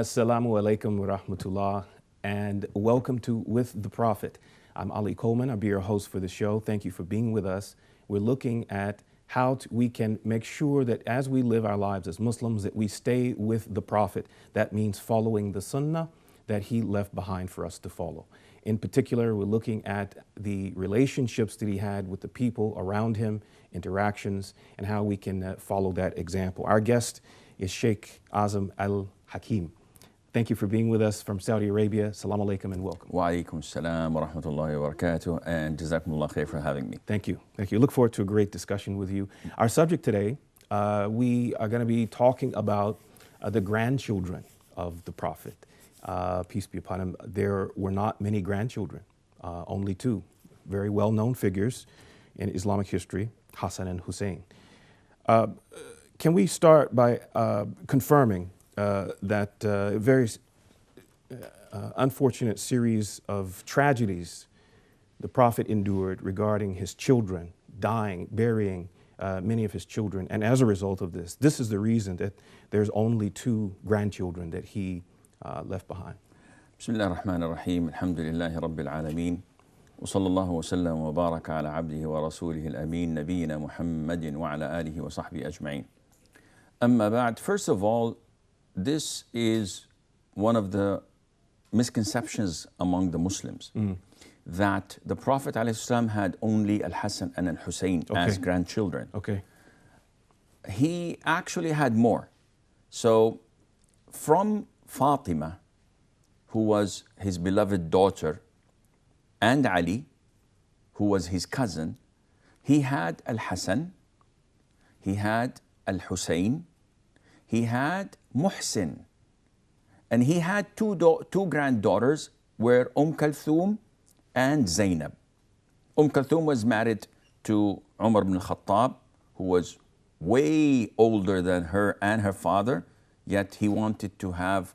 Assalamu alaikum wa rahmatullah, and welcome to With the Prophet. I'm Ali Coleman. I'll be your host for the show. Thank you for being with us. We're looking at how we can make sure that as we live our lives as Muslims, that we stay with the Prophet. That means following the Sunnah that he left behind for us to follow. In particular, we're looking at the relationships that he had with the people around him, interactions, and how we can follow that example. Our guest is Sheikh Azam Al-Hakeem. Thank you for being with us from Saudi Arabia. Assalamu alaikum and welcome. Wa alaikum assalam wa rahmatullahi wa barakatuh, and jazakumullah khair for having me. Thank you. Thank you. Look forward to a great discussion with you. Our subject today, we are going to be talking about the grandchildren of the Prophet. Peace be upon him. There were not many grandchildren, only two very well-known figures in Islamic history, Hassan and Hussein. Can we start by confirming that very unfortunate series of tragedies the Prophet endured regarding his children dying, burying many of his children, and as a result of this is the reason that there's only two grandchildren that he left behind. Bismillah ar-Rahman ar-Rahim, alhamdulillahi rabbil alameen, wa sallallahu wa sallam wa baraka ala abdihi wa rasulihi al-ameen, nabiyyina Muhammadin wa ala alihi wa sahbihi ajma'in. Amma ba'd, first of all, this is one of the misconceptions among the Muslims, that the Prophet ﷺ had only Al-Hassan and Al-Hussein as grandchildren. He actually had more. So from Fatima, who was his beloved daughter, and Ali, who was his cousin, he had Al-Hassan, he had Al-Hussein, he had Muhsin, and he had two granddaughters were Kulthum and Zainab. Kulthum was married to Umar ibn al-Khattab, who was way older than her and her father, yet he wanted to have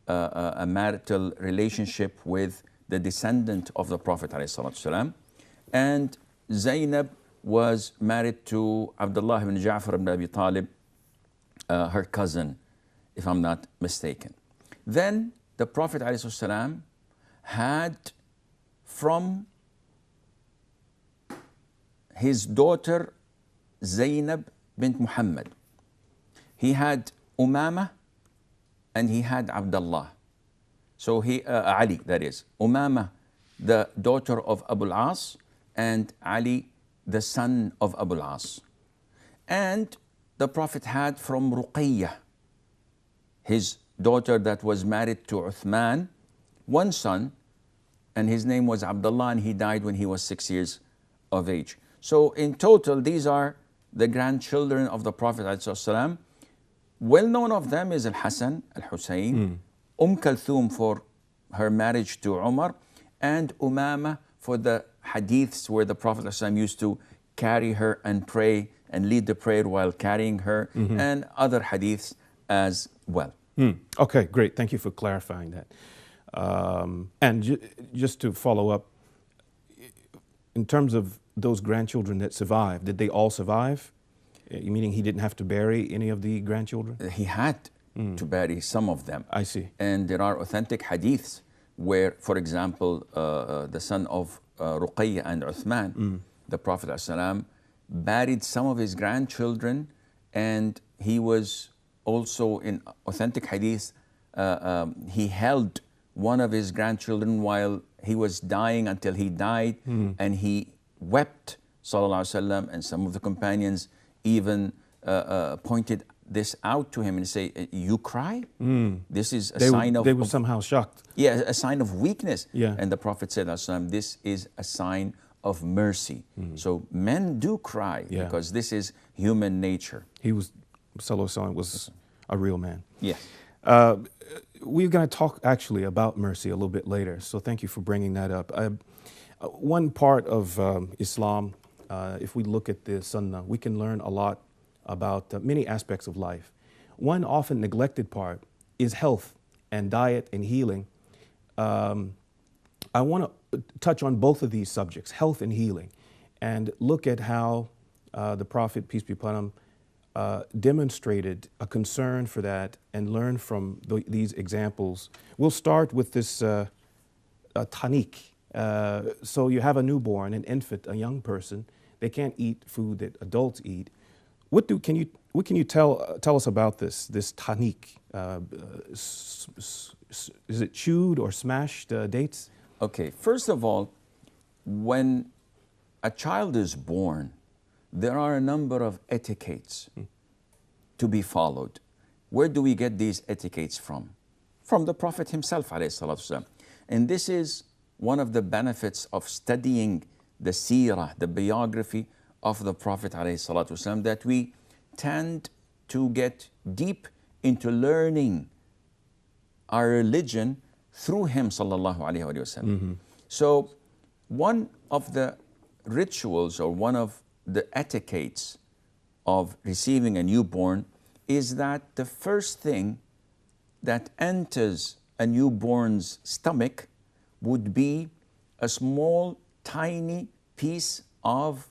a marital relationship with the descendant of the Prophet ﷺ. And Zainab was married to Abdullah ibn Ja'far ibn Abi Talib, her cousin, if I'm not mistaken. Then the Prophet ﷺ had from his daughter Zainab bint Muhammad, he had Umama and he had Abdullah. So Ali, that is. Umama, the daughter of Abu al-As, and Ali, the son of Abu al-As. And the Prophet had from Ruqayyah, his daughter that was married to Uthman, one son, and his name was Abdullah, and he died when he was 6 years of age. So in total, these are the grandchildren of the Prophet ﷺ. Well known of them is Al-Hassan, Al-Hussein, Kulthum for her marriage to Umar, and Umama for the hadiths where the Prophet ﷺ used to carry her and pray and lead the prayer while carrying her, and other hadiths as well. Okay, great. Thank you for clarifying that. And just to follow up, in terms of those grandchildren that survived, did they all survive? Meaning he didn't have to bury any of the grandchildren? He had to bury some of them. I see. And there are authentic hadiths where, for example, the son of Ruqayyah and Uthman, the Prophet ﷺ buried some of his grandchildren, and he was also in authentic hadith, he held one of his grandchildren while he was dying until he died, and he wept, sallallahu alaihi wasallam, and some of the companions even pointed this out to him and say, "You cry? This is a sign of..." They were somehow shocked. Yeah, a sign of weakness. Yeah. And the Prophet said, "This is a sign of mercy." So men do cry because this is human nature. He was, sallallahu alaihi wasallam, was a real man. Yes. We're going to talk actually about mercy a little bit later, so thank you for bringing that up. One part of Islam, if we look at the Sunnah, we can learn a lot about many aspects of life. One often neglected part is health and diet and healing. I want to touch on both of these subjects, health and healing, and look at how the Prophet, peace be upon him, demonstrated a concern for that and learned from these examples. We'll start with this tanik. So you have a newborn, an infant, a young person. They can't eat food that adults eat. What can you tell us about this tanik? Is it chewed or smashed dates? Okay, first of all, when a child is born, there are a number of etiquettes to be followed. Where do we get these etiquettes from? From the Prophet himself, ﷺ. And this is one of the benefits of studying the seerah, the biography of the Prophet ﷺ, that we tend to get deep into learning our religion through him, sallallahu alaihi wasallam. So one of the rituals or one of the etiquettes of receiving a newborn is that the first thing that enters a newborn's stomach would be a small, tiny piece of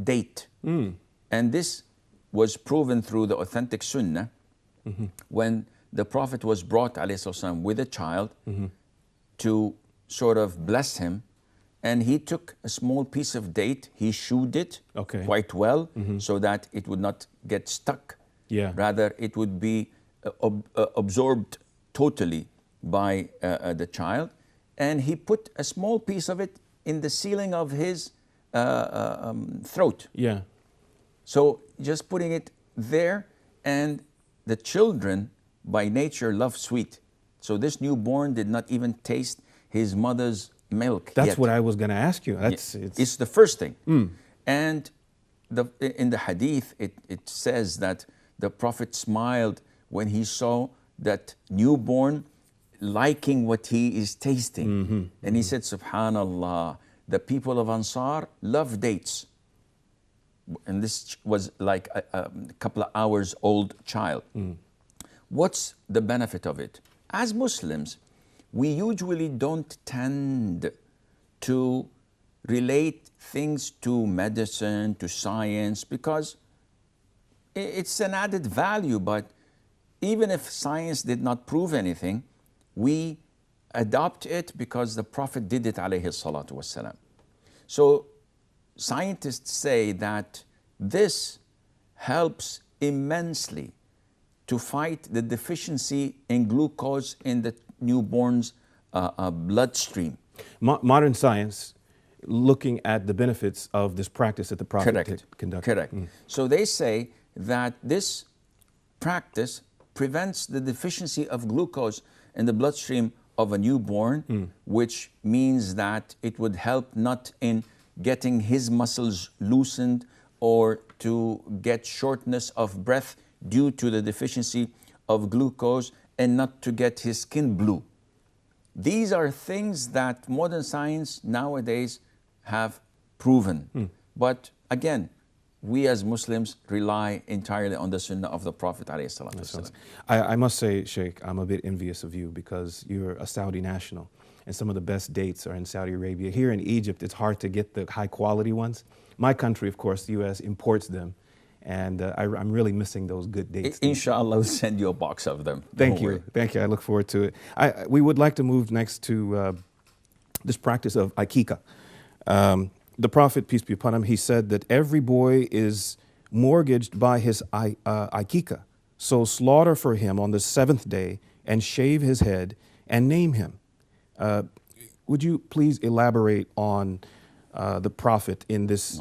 date. And this was proven through the authentic Sunnah when the Prophet was brought ﷺ with a child to sort of bless him, and he took a small piece of date, he chewed it quite well so that it would not get stuck. Rather, it would be absorbed totally by the child, and he put a small piece of it in the ceiling of his throat. So just putting it there, and the children by nature love sweet. So this newborn did not even taste his mother's milk That's yet. what I was going to ask you. It's the first thing. And in the hadith, it says that the Prophet smiled when he saw that newborn liking what he is tasting. And he said, Subhanallah, the people of Ansar love dates. And this was like a couple of hours old child. What's the benefit of it? As Muslims, we usually don't tend to relate things to medicine, to science, because it's an added value. But even if science did not prove anything, we adopt it because the Prophet did it, alayhi salatu wassalam. So scientists say that this helps immensely to fight the deficiency in glucose in the newborn's bloodstream. Modern science looking at the benefits of this practice that the Prophet conducted. Correct. So they say that this practice prevents the deficiency of glucose in the bloodstream of a newborn, which means that it would help not in getting his muscles loosened or to get shortness of breath due to the deficiency of glucose, and not to get his skin blue. These are things that modern science nowadays have proven. But again, we as Muslims rely entirely on the Sunnah of the Prophet ﷺ. I must say, Sheikh, I'm a bit envious of you because you're a Saudi national, and some of the best dates are in Saudi Arabia. Here in Egypt, it's hard to get the high quality ones. My country, of course, the U.S., imports them, and I'm really missing those good dates. Inshallah, we'll send you a box of them. Thank you. Thank you. I look forward to it. We would like to move next to this practice of Aqeeqah. The Prophet, peace be upon him, he said that every boy is mortgaged by his Aqeeqah. So slaughter for him on the 7th day and shave his head and name him. Would you please elaborate on the Prophet in this?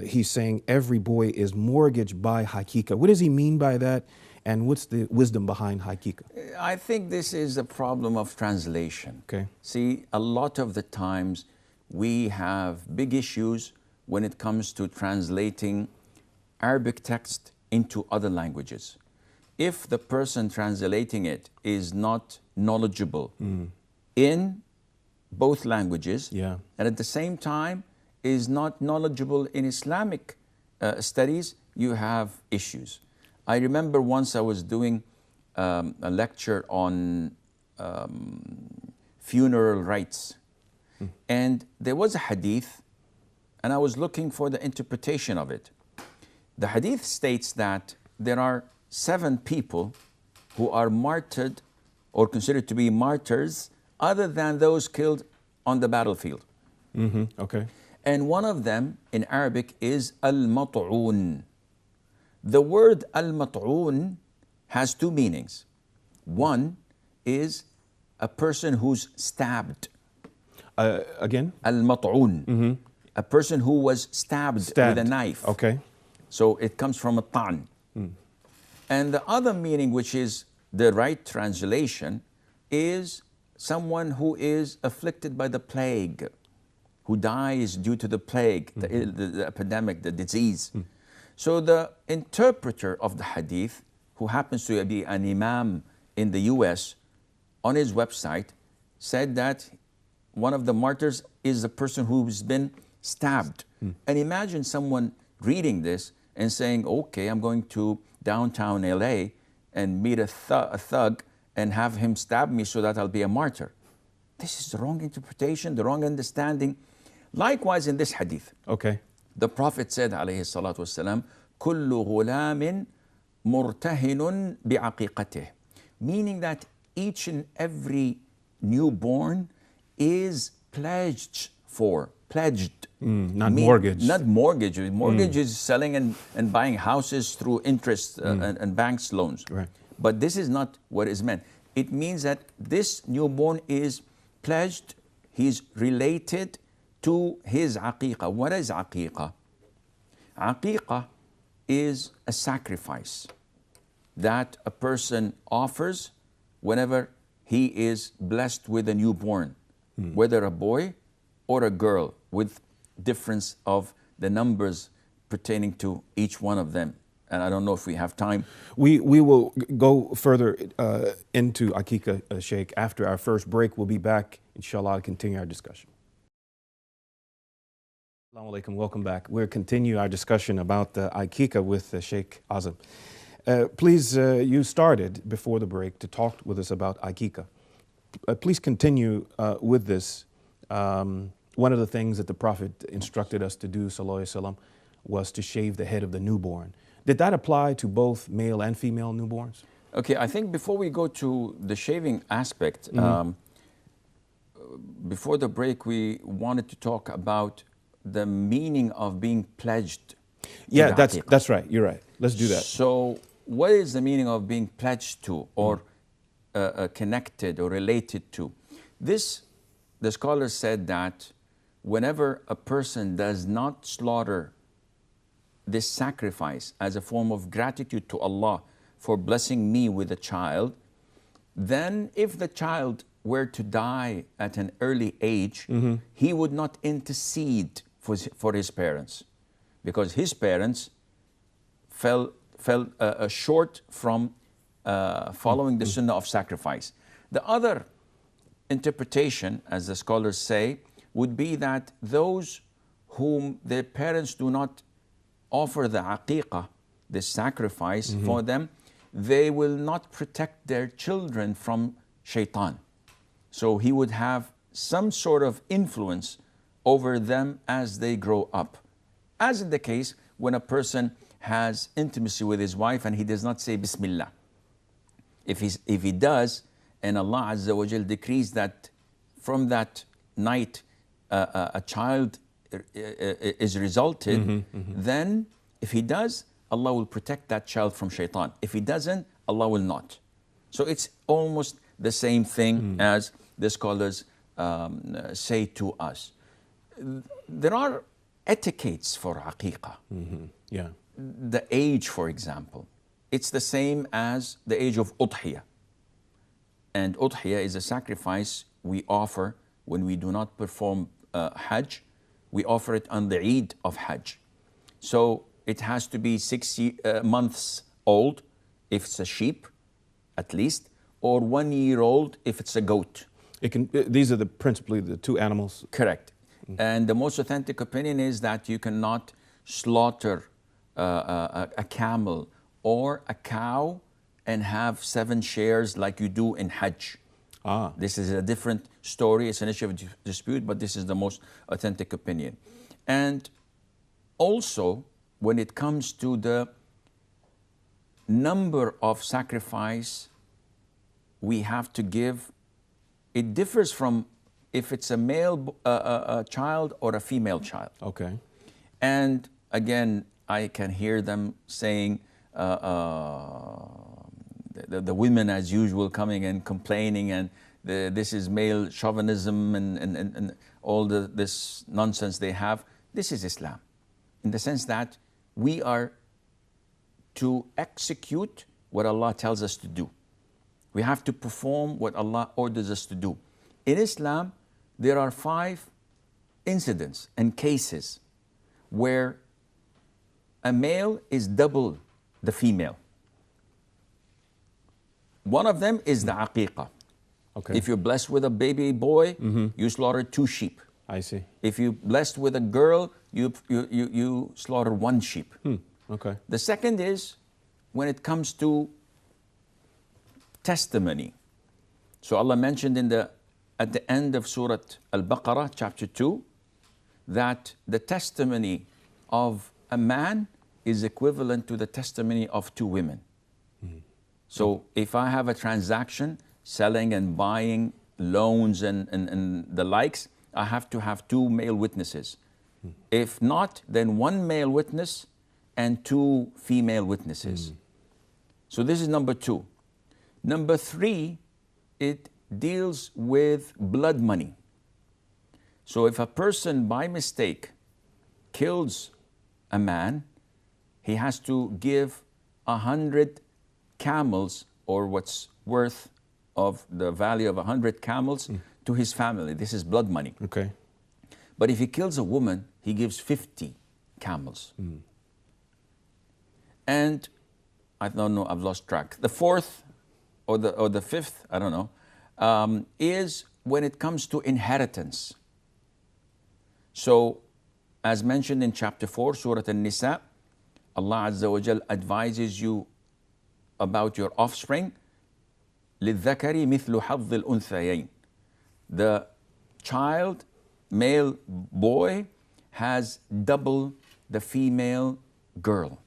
He's saying every boy is mortgaged by Aqeeqah. What does he mean by that? And what's the wisdom behind Aqeeqah? I think this is a problem of translation. See, a lot of the times we have big issues when it comes to translating Arabic text into other languages. If the person translating it is not knowledgeable in both languages, and at the same time is not knowledgeable in Islamic studies, you have issues. I remember once I was doing a lecture on funeral rites, and there was a hadith, and I was looking for the interpretation of it. The hadith states that there are 7 people who are martyred or considered to be martyrs other than those killed on the battlefield. Okay. And one of them in Arabic is al-mat'un. The word al-mat'un has 2 meanings. One is a person who's stabbed. Again? Al-mat'un. A person who was stabbed with a knife. Okay. So it comes from a ta'n. And the other meaning, which is the right translation, is someone who is afflicted by the plague, who dies due to the plague, the epidemic, the disease. So the interpreter of the hadith, who happens to be an imam in the US, on his website, said that one of the martyrs is the person who's been stabbed. And imagine someone reading this and saying, okay, I'm going to downtown LA and meet a thug and have him stab me so that I'll be a martyr. This is the wrong interpretation, the wrong understanding. Likewise in this hadith. Okay. The Prophet said, alayhi salatu wasalam, كُلُّ غُلَامٍ مُرْتَهِنٌ بِعَقِيقَتِهِ. Meaning that each and every newborn is pledged. Not mortgage. Not mortgage. Mortgage is selling and buying houses through interest and banks loans. Right. But this is not what is meant. It means that this newborn is pledged, he's related to his aqeeqah. What is aqeeqah? Aqeeqah is a sacrifice that a person offers whenever he is blessed with a newborn, whether a boy or a girl, with difference of the numbers pertaining to each one of them. And I don't know if we have time. We will go further into Aqeeqah, Sheikh, after our first break. We'll be back, inshallah, to continue our discussion. Assalamu alaikum, welcome back. We'll continue our discussion about Aqeeqah with Sheikh Azam. Please, you started before the break to talk with us about Aqeeqah. Please continue with this. One of the things that the Prophet instructed us to do, sallallahu alaihi wasallam, was to shave the head of the newborn. Did that apply to both male and female newborns? Okay, I think before we go to the shaving aspect, before the break, we wanted to talk about the meaning of being pledged. Yeah, that's right. You're right. Let's do that. So, what is the meaning of being pledged to, or connected or related to? This, the scholars said that whenever a person does not slaughter this sacrifice as a form of gratitude to Allah for blessing me with a child, then if the child were to die at an early age, he would not intercede for his parents, because his parents fell short from following the sunnah of sacrifice. The other interpretation, as the scholars say, would be that those whom their parents do not offer the aqeeqah, the sacrifice for them, they will not protect their children from shaitan. So he would have some sort of influence over them as they grow up. As in the case when a person has intimacy with his wife and he does not say Bismillah. If he does, and Allah Azza wa Jal decrees that from that night a child is resulted, then if he does, Allah will protect that child from shaitan. If he doesn't, Allah will not. So it's almost the same thing as the scholars say to us. There are etiquettes for aqeeqah. Yeah. The age, for example, it's the same as the age of udhiyah. And udhiyah is a sacrifice we offer when we do not perform Hajj. We offer it on the Eid of Hajj. So it has to be 6 months old if it's a sheep, at least, or 1 year old if it's a goat. It can. These are principally the two animals. Correct. And the most authentic opinion is that you cannot slaughter a camel or a cow and have 7 shares like you do in Hajj. This is a different story. It's an issue of dispute, but this is the most authentic opinion. And also, when it comes to the number of sacrifice we have to give, it differs from if it's a male child or a female child. Okay. And again, I can hear them saying, the women as usual coming and complaining, and this is male chauvinism and all this nonsense they have. This is Islam, in the sense that we are to execute what Allah tells us to do. We have to perform what Allah orders us to do. In Islam, there are 5 incidents and cases where a male is double the female. One of them is the Aqeeqah. Okay. If you're blessed with a baby boy, you slaughter 2 sheep. I see. If you're blessed with a girl, you slaughter 1 sheep. Okay. The second is when it comes to testimony. So Allah mentioned at the end of Surah Al-Baqarah, chapter 2, that the testimony of a man is equivalent to the testimony of 2 women. So if I have a transaction, selling and buying, loans and the likes, I have to have 2 male witnesses. If not, then 1 male witness and 2 female witnesses. So this is number 2. Number 3, it deals with blood money. So if a person by mistake kills a man, he has to give 100 camels, or what's worth of the value of 100 camels to his family. This is blood money. Okay. But if he kills a woman, he gives 50 camels. And I don't know, I've lost track. The 4th or the 5th, I don't know, is when it comes to inheritance. So, as mentioned in chapter 4, Surah An-Nisa, Allah Azza wa Jal advises you about your offspring. لِلذَّكَرِ مِثْلُ حَظِّ الْأُنْثَيَيْنِ. The child, male boy, has double the female girl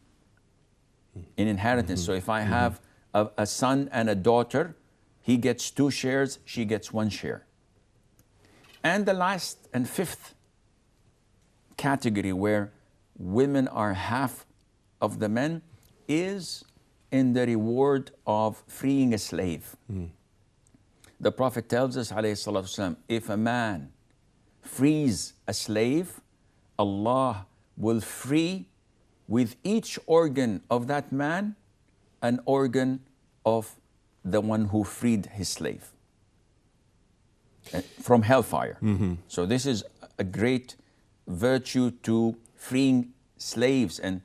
in inheritance. So if I have a son and a daughter, he gets 2 shares, she gets 1 share. And the last and 5th category, where women are half of the men, is in the reward of freeing a slave. The Prophet tells us, ﷺ, if a man frees a slave, Allah will free with each organ of that man an organ of the one who freed his slave from hellfire. So this is a great virtue to freeing slaves, and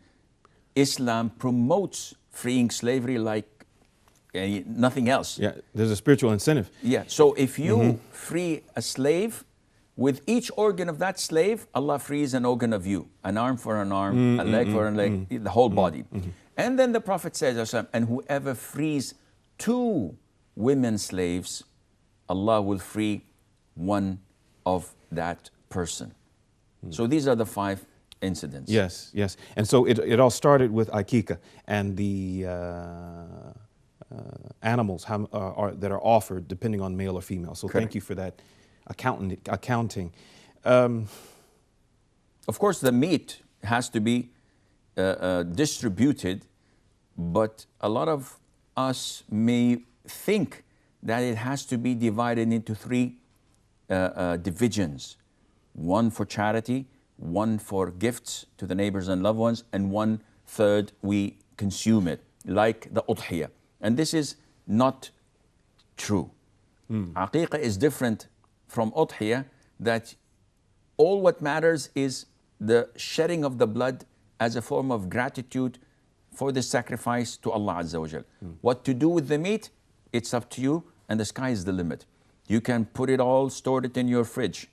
Islam promotes freeing slavery like nothing else. Yeah, there's a spiritual incentive. Yeah, so if you free a slave, with each organ of that slave, Allah frees an organ of you. An arm for an arm, a leg for a leg, the whole body. And then the Prophet says, and whoever frees 2 women slaves, Allah will free 1 of that person. So these are the 5 incidents. Yes, yes. And so it all started with Aqeeqah and the animals that are offered depending on male or female. So Correct. Thank you for that accounting. Of course, the meat has to be distributed, but a lot of us may think that it has to be divided into 3 divisions. 1 for charity, 1 for gifts to the neighbors and loved ones, and 1/3 we consume it, like the udhiyah. And this is not true. Aqeeqah is different from udhiyah, that all what matters is the shedding of the blood as a form of gratitude for the sacrifice to Allah Azza wa Jal. What to do with the meat, it's up to you, and the sky is the limit. You can put it all, store it in your fridge.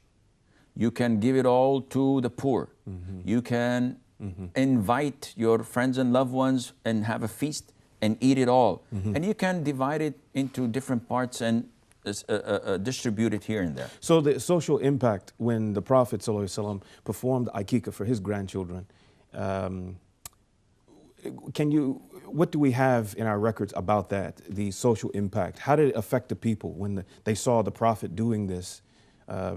You can give it all to the poor. You can invite your friends and loved ones and have a feast and eat it all. And you can divide it into different parts and distribute it here and there. So the social impact when the Prophet ﷺ performed Aqeeqah for his grandchildren, what do we have in our records about that, the social impact? How did it affect the people when they saw the Prophet doing this,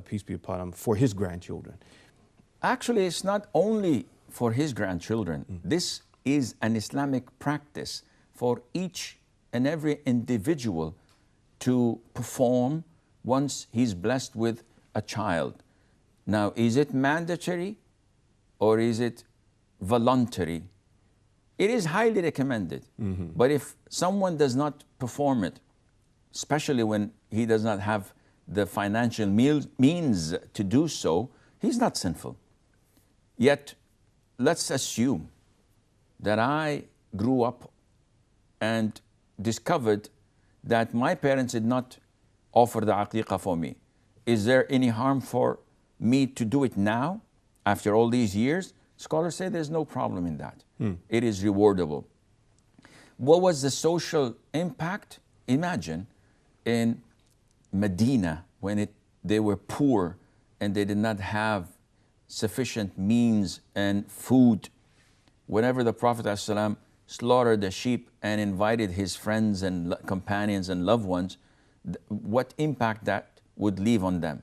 peace be upon him, for his grandchildren? Actually, it's not only for his grandchildren. This is an Islamic practice for each and every individual to perform once he's blessed with a child. Now, is it mandatory or is it voluntary? It is highly recommended. But if someone does not perform it, especially when he does not have the financial means to do so, he's not sinful. Yet, let's assume that I grew up and discovered that my parents did not offer the Aqeeqah for me. Is there any harm for me to do it now, after all these years? Scholars say there's no problem in that. It is rewardable. What was the social impact? Imagine in Medina when they were poor and they did not have sufficient means and food. Whenever the Prophet ﷺ slaughtered a sheep and invited his friends and companions and loved ones, what impact that would leave on them?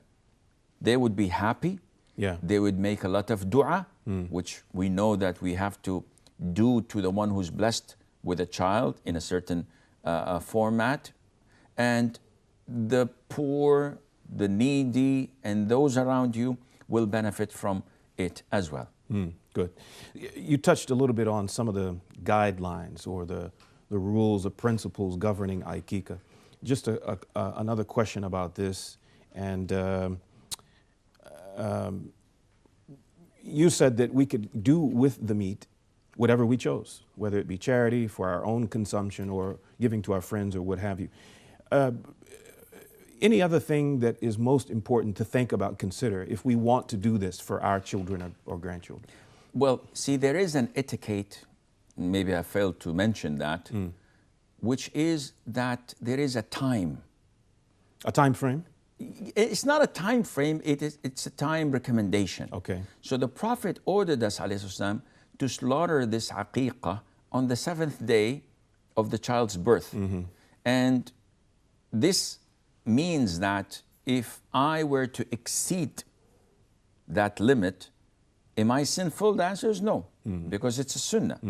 They would be happy. Yeah. They would make a lot of dua, which we know that we have to do to the one who's blessed with a child in a certain format. And the poor, the needy, and those around you will benefit from it as well. Good. You touched a little bit on some of the guidelines or the rules, the principles governing Aqeeqah. Just another question about this. And you said that we could do with the meat whatever we chose, whether it be charity for our own consumption or giving to our friends or what have you. Any other thing that is most important to think about, consider, if we want to do this for our children or grandchildren? Well, see, there is an etiquette, maybe I failed to mention that, which is that there is a time. A time frame? It's not a time frame, it's a time recommendation. Okay. So the Prophet ordered us, ﷺ, to slaughter this Aqeeqah on the 7th day of the child's birth. And this means that if I were to exceed that limit, am I sinful? The answer is no, because it's a sunnah.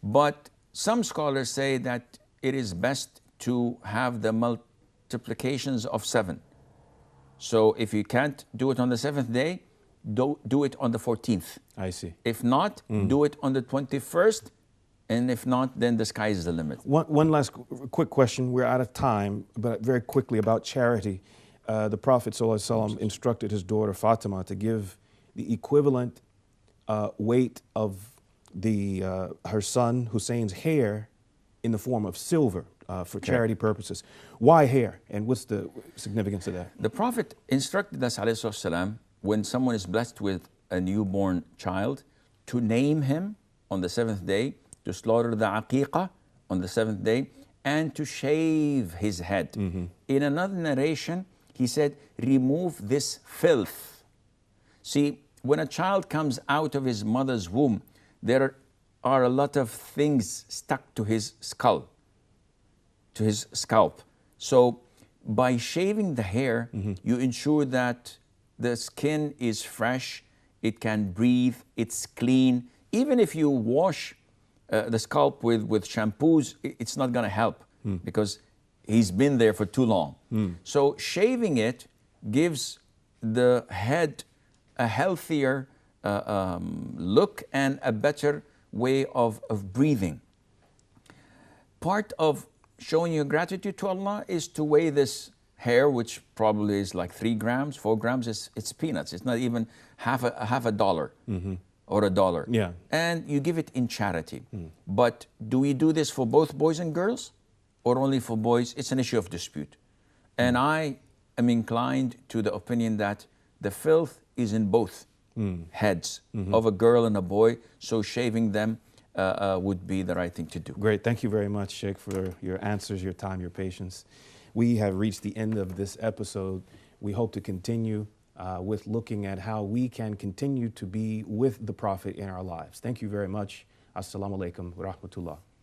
But some scholars say that it is best to have the multiplications of 7. So if you can't do it on the 7th day, do it on the 14th. I see. If not, do it on the 21st. And if not, then the sky is the limit. One last quick question. We're out of time, but very quickly about charity. The Prophet ﷺ instructed his daughter Fatima to give the equivalent weight of her son Hussein's hair in the form of silver for charity purposes. Why hair? And what's the significance of that? The Prophet instructed us, ﷺ, when someone is blessed with a newborn child, to name him on the 7th day, to slaughter the Aqeeqah on the 7th day, and to shave his head. In another narration, he said, remove this filth. See, when a child comes out of his mother's womb, there are a lot of things stuck to his skull, to his scalp. So by shaving the hair, you ensure that the skin is fresh, it can breathe, it's clean. Even if you wash the scalp with shampoos, it's not going to help because he's been there for too long. So shaving it gives the head a healthier look and a better way of breathing. Part of showing your gratitude to Allah is to weigh this hair, which probably is like 3 grams, 4 grams. It's peanuts. It's not even half a dollar. Or $1. Yeah. And you give it in charity. But do we do this for both boys and girls or only for boys? It's an issue of dispute. And I am inclined to the opinion that the filth is in both heads of a girl and a boy, so shaving them would be the right thing to do. Great. Thank you very much, Sheikh, for your answers, your time, your patience. We have reached the end of this episode. We hope to continue with looking at how we can continue to be with the Prophet in our lives. Thank you very much. Assalamu alaikum wa rahmatullah.